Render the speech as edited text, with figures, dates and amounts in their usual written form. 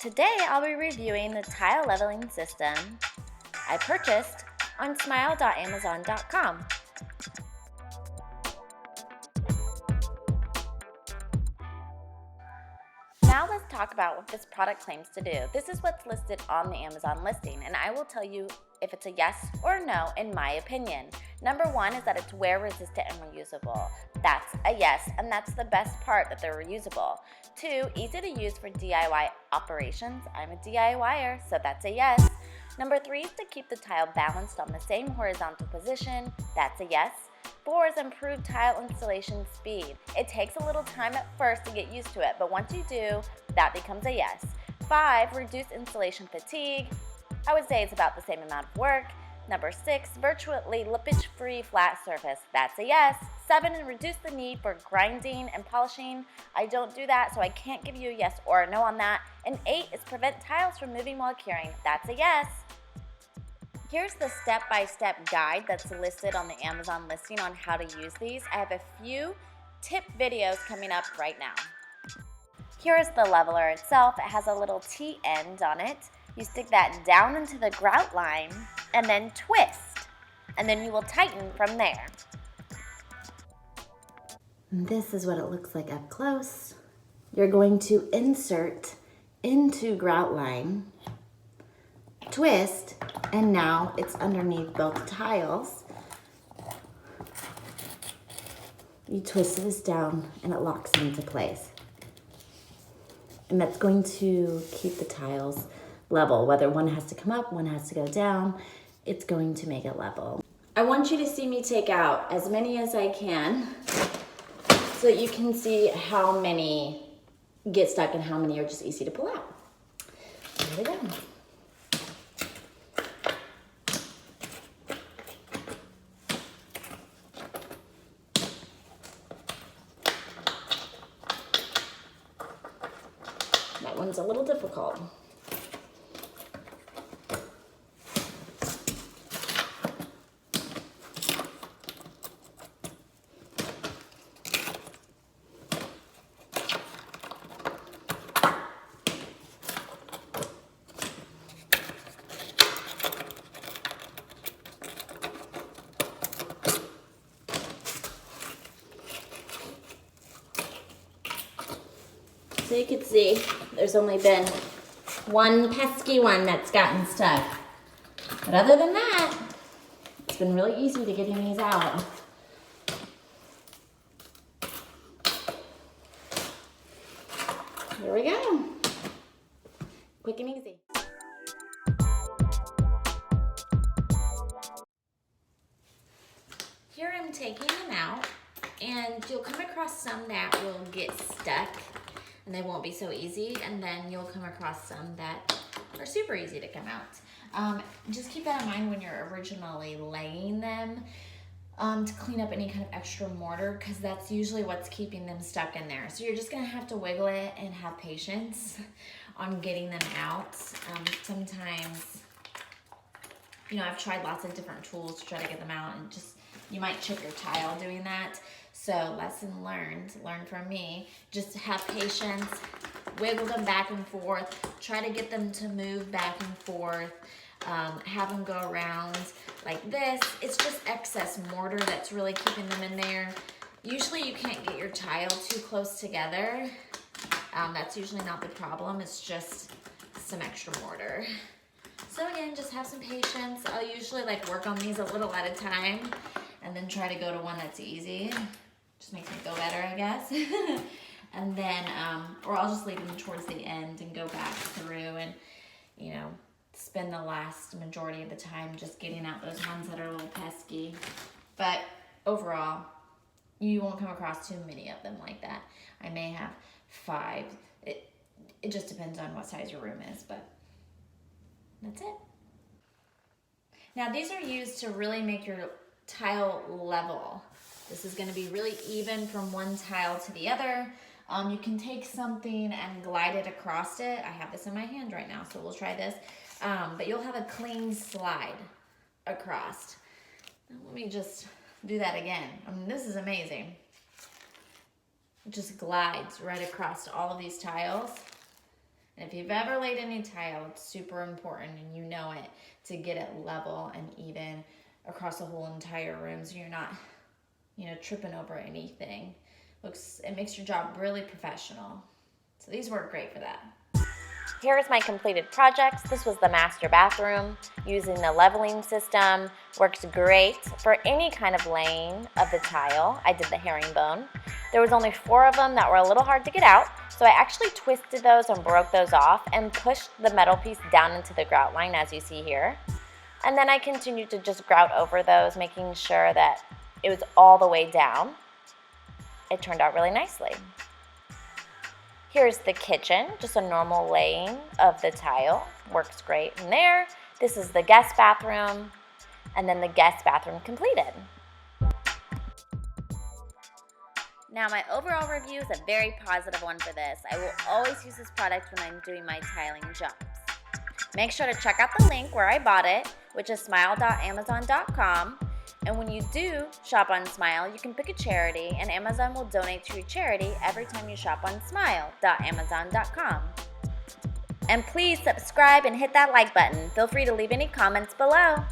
Today I'll be reviewing the tile leveling system I purchased on smile.amazon.com. Now let's talk about what this product claims to do. This is what's listed on the Amazon listing, and I will tell you if it's a yes or no in my opinion. Number one is that it's wear resistant and reusable. That's a yes, and that's the best part, that they're reusable. Two, easy to use for DIY operations. I'm a DIYer, so that's a yes. Number three is to keep the tile balanced on the same horizontal position. That's a yes. Four is improved tile installation speed. It takes a little time at first to get used to it, but once you do, that becomes a yes. Five, reduce installation fatigue. I would say it's about the same amount of work. Number six, virtually lippage-free flat surface. That's a yes. Seven, reduce the need for grinding and polishing. I don't do that, so I can't give you a yes or a no on that. And eight is prevent tiles from moving while curing. That's a yes. Here's the step-by-step guide that's listed on the Amazon listing on how to use these. I have a few tip videos coming up right now. Here is the leveler itself. It has a little T-end on it. You stick that down into the grout line and then twist, and then you will tighten from there. This is what it looks like up close. You're going to insert into grout line, twist, and now it's underneath both tiles. You twist this down and it locks into place. And that's going to keep the tiles level. Whether one has to come up, one has to go down, it's going to make it level. I want you to see me take out as many as I can so that you can see how many get stuck and how many are just easy to pull out. Here we go. That one's a little difficult. So you can see there's only been one pesky one that's gotten stuck. But other than that, it's been really easy to getting these out. Here we go. Quick and easy. Here I'm taking them out, and you'll come across some that will get stuck and they won't be so easy, and then you'll come across some that are super easy to come out. Just keep that in mind when you're originally laying them to clean up any kind of extra mortar, because that's usually what's keeping them stuck in there. So you're just gonna have to wiggle it and have patience on getting them out. Sometimes, you know, I've tried lots of different tools to try to get them out, and just, you might chip your tile doing that. So lesson learned, learn from me. Just have patience, wiggle them back and forth, try to get them to move back and forth, have them go around like this. It's just excess mortar that's really keeping them in there. Usually you can't get your tile too close together. That's usually not the problem, it's just some extra mortar. So again, just have some patience. I'll usually work on these a little at a time and then try to go to one that's easy. Just makes me feel better, I guess. And then, or I'll just leave them towards the end and go back through and, you know, spend the last majority of the time just getting out those ones that are a little pesky. But overall, you won't come across too many of them like that. I may have 5. It just depends on what size your room is, but that's it. Now these are used to really make your tile level. This is going to be really even from one tile to the other. You can take something and glide it across it. I have this in my hand right now, so we'll try this. But you'll have a clean slide across. Now, let me just do that again. I mean, this is amazing. It just glides right across all of these tiles. And if you've ever laid any tile, it's super important, and you know it, to get it level and even across the whole entire room so you're not, tripping over anything. It makes your job really professional. So these work great for that. Here's my completed projects. This was the master bathroom using the leveling system. Works great for any kind of laying of the tile. I did the herringbone. There was only 4 of them that were a little hard to get out, so I actually twisted those and broke those off and pushed the metal piece down into the grout line, as you see here. And then I continued to just grout over those, making sure that it was all the way down. It turned out really nicely. Here's the kitchen, just a normal laying of the tile. Works great in there. This is the guest bathroom, and then the guest bathroom completed. Now, my overall review is a very positive one for this. I will always use this product when I'm doing my tiling jobs. Make sure to check out the link where I bought it, which is smile.amazon.com. And when you do shop on Smile, you can pick a charity, and Amazon will donate to your charity every time you shop on smile.amazon.com. And please subscribe and hit that like button. Feel free to leave any comments below.